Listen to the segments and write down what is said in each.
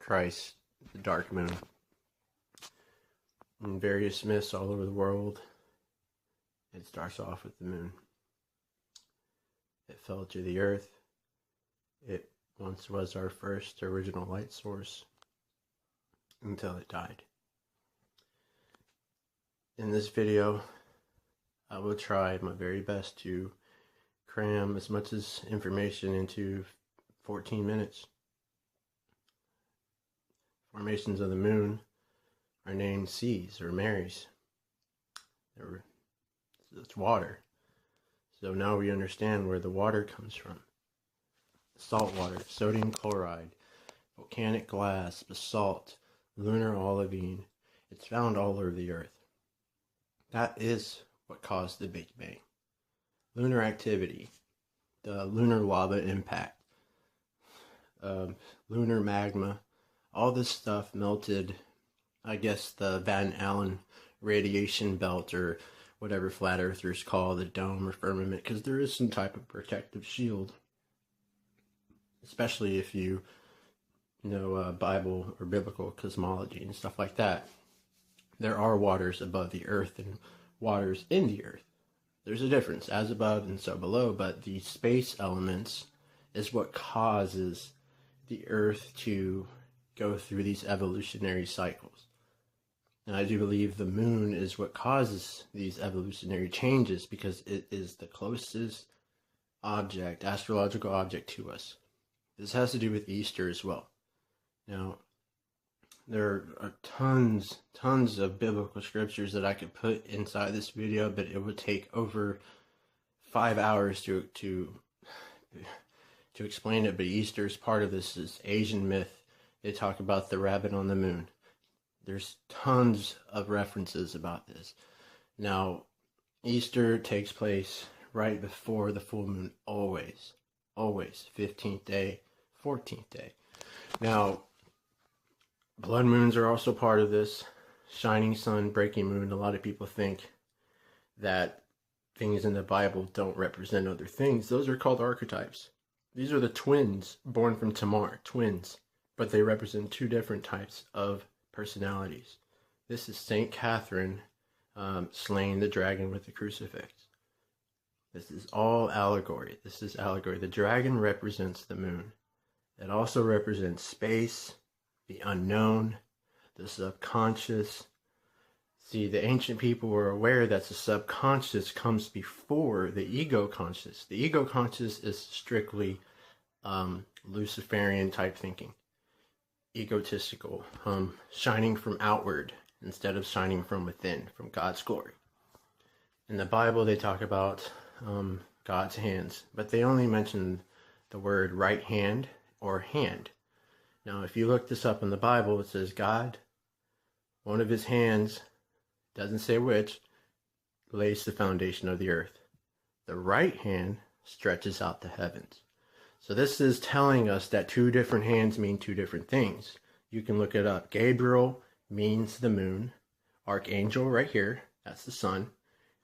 Christ, the dark moon. In various myths all over the world, it starts off with the moon. It fell to the earth. It once was our first original light source until it died. In this video, I will try my very best to cram as much as information into 14 minutes. Formations of the moon are named seas or mares. It's water. So now we understand where the water comes from. Salt water, sodium chloride, volcanic glass, basalt, lunar olivine. It's found all over the earth. That is what caused the Big Bang. Lunar activity, the lunar lava impact, lunar magma, all this stuff melted, I guess, the Van Allen radiation belt, or whatever flat earthers call the dome or firmament, because there is some type of protective shield, especially if you know Bible or biblical cosmology and stuff like that. There are waters above the earth and waters in the earth. There's a difference, as above and so below, but the space elements is what causes the earth to go through these evolutionary cycles. And I do believe the moon is what causes these evolutionary changes, because it is the closest object, astrological object, to us. This has to do with Easter as well. Now, there are tons of biblical scriptures that I could put inside this video, but it would take over 5 hours to explain it. But Easter is part of this. Is Asian myth. They talk about the rabbit on the moon. There's tons of references about this. Now, Easter takes place right before the full moon, always. 15th day, 14th day. Now, blood moons are also part of this. Shining sun, breaking moon. A lot of people think that things in the Bible don't represent other things. Those are called archetypes. These are the twins born from Tamar, twins. But they represent two different types of personalities. This is Saint Catherine slaying the dragon with the crucifix. This is all allegory. This is allegory. The dragon represents the moon. It also represents space, the unknown, the subconscious. See, the ancient people were aware that the subconscious comes before the ego conscious. The ego conscious is strictly Luciferian type thinking. Egotistical, shining from outward instead of shining from within, from God's glory. In the Bible, they talk about God's hands, but they only mention the word right hand or hand. Now, if you look this up in the Bible, it says God, one of his hands, doesn't say which, lays the foundation of the earth. The right hand stretches out the heavens. So this is telling us that two different hands mean two different things. You can look it up. Gabriel means the moon. Archangel right here, that's the sun.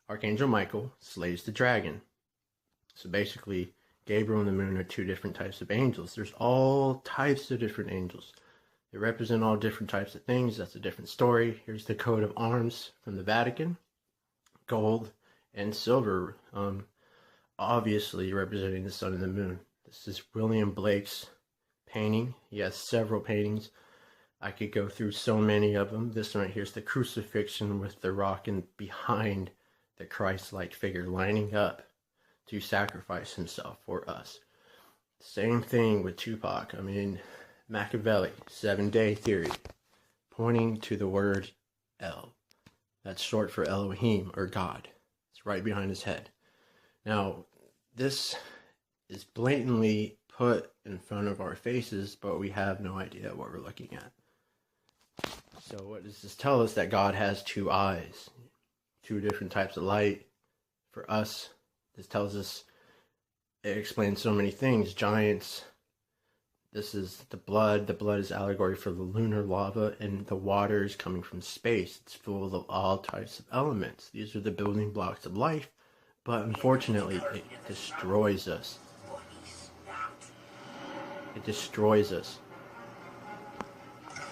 Archangel Michael slays the dragon. So basically, Gabriel and the moon are two different types of angels. There's all types of different angels. They represent all different types of things. That's a different story. Here's the coat of arms from the Vatican. Gold and silver, obviously representing the sun and the moon. This is William Blake's painting. He has several paintings. I could go through so many of them. This one right here is the crucifixion with the rock and behind the Christ-like figure lining up to sacrifice himself for us. Same thing with Tupac. I mean, Machiavelli, 7-day theory, pointing to the word El. That's short for Elohim, or God. It's right behind his head. Now, this is blatantly put in front of our faces, but we have no idea what we're looking at. So what does this tell us? That God has two eyes, two different types of light. For us, this tells us, it explains so many things. Giants, this is the blood. The blood is allegory for the lunar lava, and the water is coming from space. It's full of all types of elements. These are the building blocks of life, but unfortunately, it destroys us. It destroys us.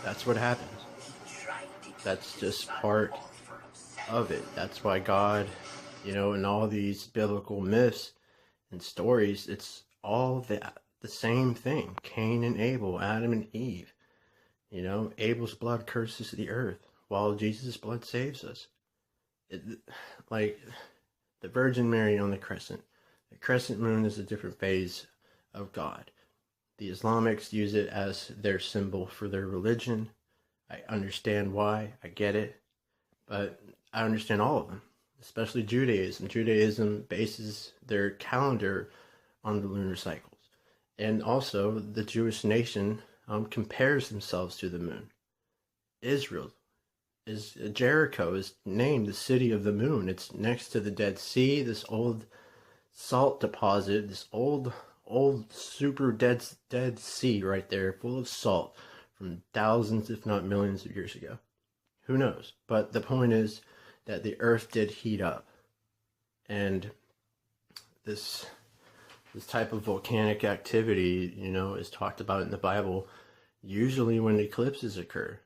That's what happens. That's just part of it. That's why God, in all these biblical myths and stories, it's all the same thing. Cain and Abel, Adam and Eve. Abel's blood curses the earth, while Jesus' blood saves us. Like the Virgin Mary on the crescent. The crescent moon is a different phase of God. The Islamics use it as their symbol for their religion. I understand why. I get it. But I understand all of them, especially Judaism. Judaism bases their calendar on the lunar cycles. And also, the Jewish nation compares themselves to the moon. Jericho is named the city of the moon. It's next to the Dead Sea, this old salt deposit, this old super dead sea right there, full of salt from thousands, if not millions of years ago. Who knows? But the point is that the earth did heat up. And this type of volcanic activity, is talked about in the Bible, usually when eclipses occur.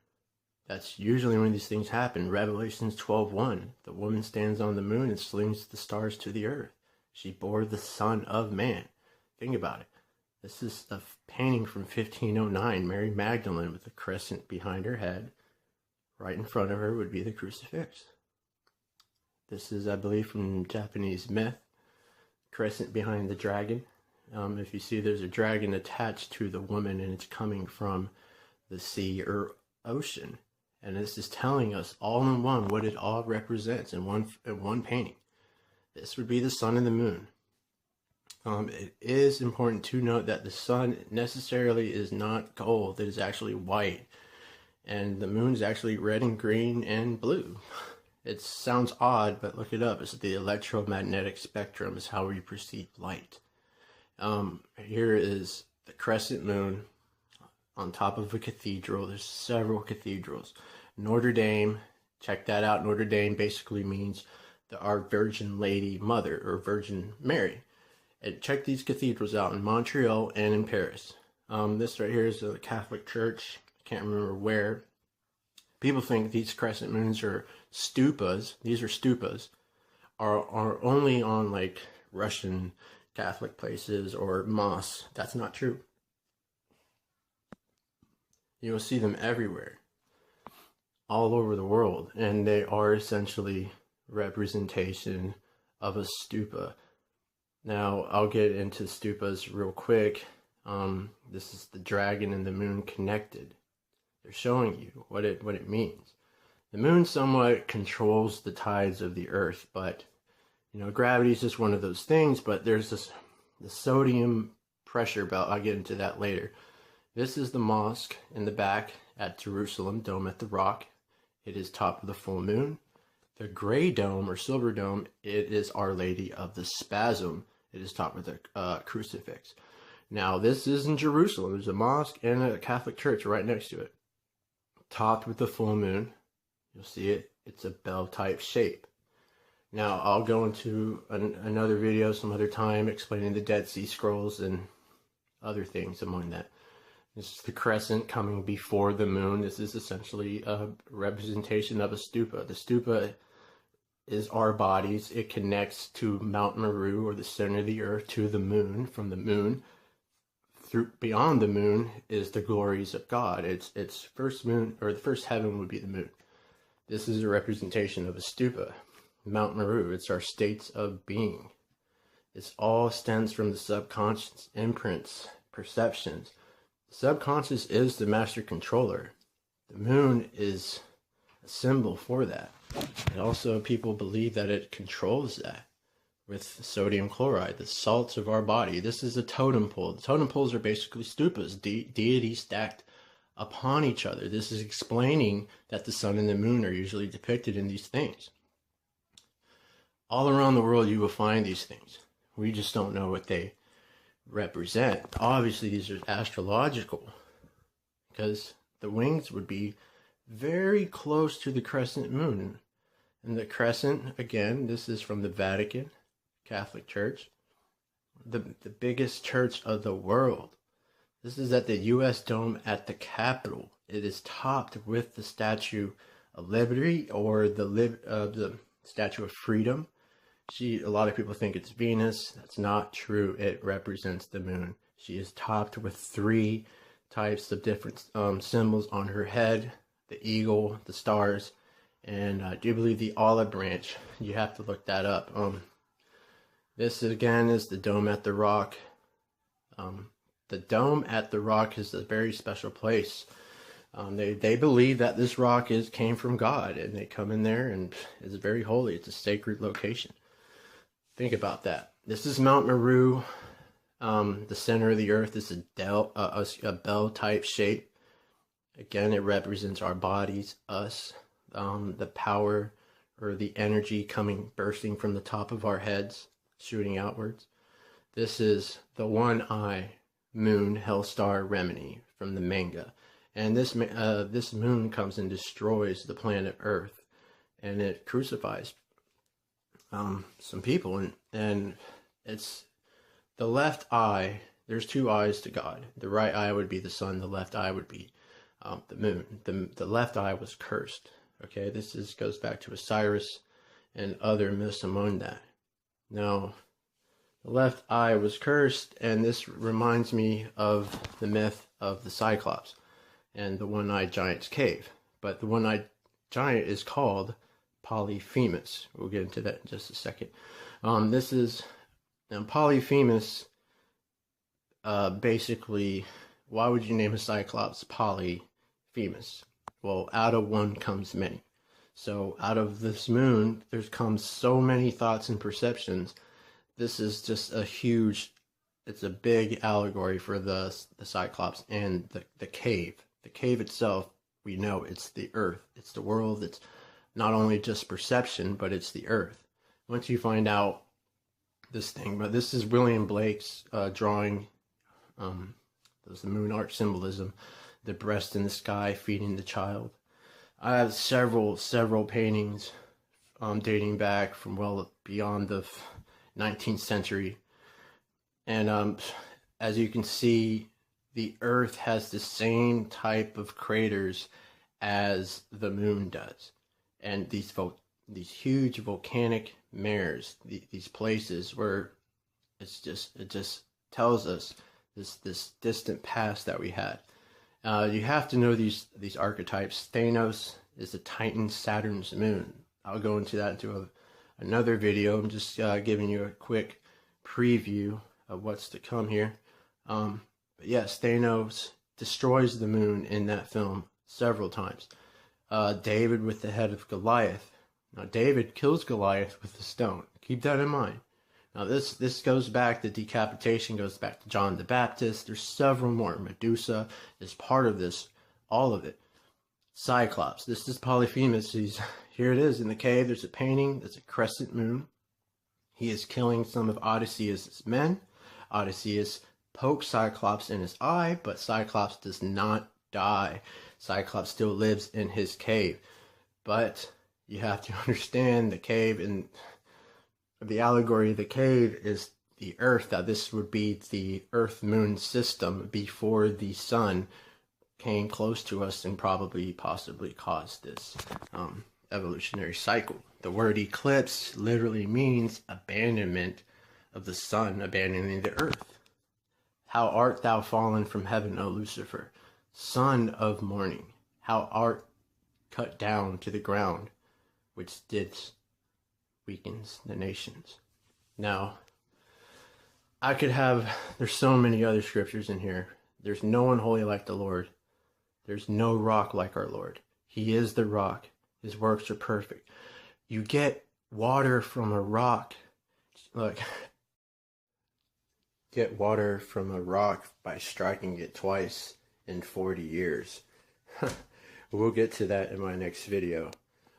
That's usually when these things happen. Revelations 12:1, the woman stands on the moon and slings the stars to the earth. She bore the Son of Man. Think about it. This is a painting from 1509, Mary Magdalene with a crescent behind her head. Right in front of her would be the crucifix. This is, I believe, from Japanese myth. Crescent behind the dragon. If you see, there's a dragon attached to the woman, and it's coming from the sea or ocean. And this is telling us all in one what it all represents in one painting. This would be the sun and the moon. It is important to note that the sun necessarily is not gold. It is actually white. And the moon is actually red and green and blue. It sounds odd, but look it up. It's the electromagnetic spectrum is how we perceive light. Here is the crescent moon on top of a cathedral. There's several cathedrals. Notre Dame, check that out. Notre Dame basically means our Virgin Lady Mother, or Virgin Mary. And check these cathedrals out in Montreal and in Paris. This right here is a Catholic church. I can't remember where. People think these crescent moons are stupas. These are stupas. Are only on like Russian Catholic places or mosques. That's not true. You'll see them everywhere, all over the world, and they are essentially representation of a stupa. Now, I'll get into stupas real quick. This is the dragon and the moon connected. They're showing you what it means. The moon somewhat controls the tides of the earth, but gravity is just one of those things. But there's the sodium pressure belt. I'll get into that later. This is the mosque in the back at Jerusalem, Dome at the Rock. It is top of the full moon. The gray dome or silver dome, it is Our Lady of the Spasm. It is top of the crucifix. Now, this is in Jerusalem. There's a mosque and a Catholic church right next to it. Topped with the full moon. You'll see it. It's a bell-type shape. Now, I'll go into another video some other time explaining the Dead Sea Scrolls and other things among that. This is the crescent coming before the moon. This is essentially a representation of a stupa. The stupa is our bodies. It connects to Mount Meru, or the center of the earth, to the moon. From the moon through beyond the moon is the glories of God. It's first moon, or the first heaven would be the moon. This is a representation of a stupa. Mount Meru, it's our states of being. This all stems from the subconscious imprints, perceptions. The subconscious is the master controller. The moon is a symbol for that. And also people believe that it controls that with sodium chloride, the salts of our body. This is a totem pole. The totem poles are basically stupas, deities stacked upon each other. This is explaining that the sun and the moon are usually depicted in these things. All around the world you will find these things. We just don't know what they represent. Obviously these are astrological, because the wings would be very close to the crescent moon. And the crescent, again, this is from the Vatican Catholic Church, the biggest church of the world. This is at the U.S. Dome at the Capitol. it is topped with the Statue of Liberty, or the Statue of Freedom. A lot of people think it's Venus. That's not true. It represents the moon. She is topped with 3 types of different symbols on her head: the eagle, the stars, and I do believe the olive branch. You have to look that up. This again is the Dome at the Rock. The Dome at the Rock is a very special place. They believe that this rock came from God, and they come in there, and it's very holy. It's a sacred location. Think about that. This is Mount Meru. The center of the earth is a bell type shape. Again, it represents our bodies, us, the power or the energy bursting from the top of our heads, shooting outwards. This is the one-eye moon Hellstar Remini from the manga. And this moon comes and destroys the planet Earth, and it crucifies some people, and it's the left eye. There's 2 eyes to God. The right eye would be the sun. The left eye would be the moon. The left eye was cursed. Okay, this goes back to Osiris and other myths among that. Now, the left eye was cursed, and this reminds me of the myth of the Cyclops and the one-eyed giant's cave. But the one-eyed giant is called Polyphemus. We'll get into that in just a second. Polyphemus, basically, why would you name a Cyclops Polyphemus? Well, out of one comes many. So out of this moon, there comes so many thoughts and perceptions. This is just it's a big allegory for the Cyclops and the cave. The cave itself, we know it's the earth. It's the world. It's not only just perception, but it's the earth. Once you find out this thing, but this is William Blake's drawing. There's the moon arch symbolism, the breast in the sky feeding the child. I have several paintings dating back from well beyond the 19th century. And as you can see, the earth has the same type of craters as the moon does. And these huge volcanic mares, these places where it just tells us this distant past that we had. You have to know these archetypes. Thanos is the Titan Saturn's moon. I'll go into that into another video. I'm just giving you a quick preview of what's to come here. But yes, Thanos destroys the moon in that film several times. David with the head of Goliath. Now David kills Goliath with a stone. Keep that in mind. Now this goes back, the decapitation goes back to John the Baptist. There's several more. Medusa is part of this, all of it. Cyclops. This is Polyphemus. Here it is in the cave. There's a painting. There's a crescent moon. He is killing some of Odysseus' men. Odysseus pokes Cyclops in his eye, but Cyclops does not die. Cyclops still lives in his cave. But you have to understand the cave, and the allegory of the cave is the earth. That this would be the earth-moon system before the sun came close to us and possibly caused this evolutionary cycle. The word eclipse literally means abandonment of the sun, abandoning the earth. How art thou fallen from heaven, O Lucifer, son of morning? How art cut down to the ground, which didst weakens the nations. Now, there's so many other scriptures in here. There's no one holy like the Lord. There's no rock like our Lord. He is the rock. His works are perfect. You get water from a rock. Look, get water from a rock by striking it twice in 40 years. We'll get to that in my next video.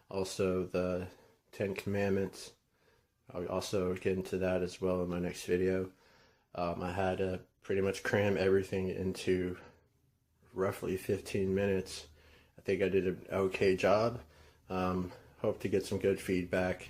Also, the 10 Commandments. I'll also get into that as well in my next video. I had to pretty much cram everything into roughly 15 minutes. I think I did an okay job. Hope to get some good feedback.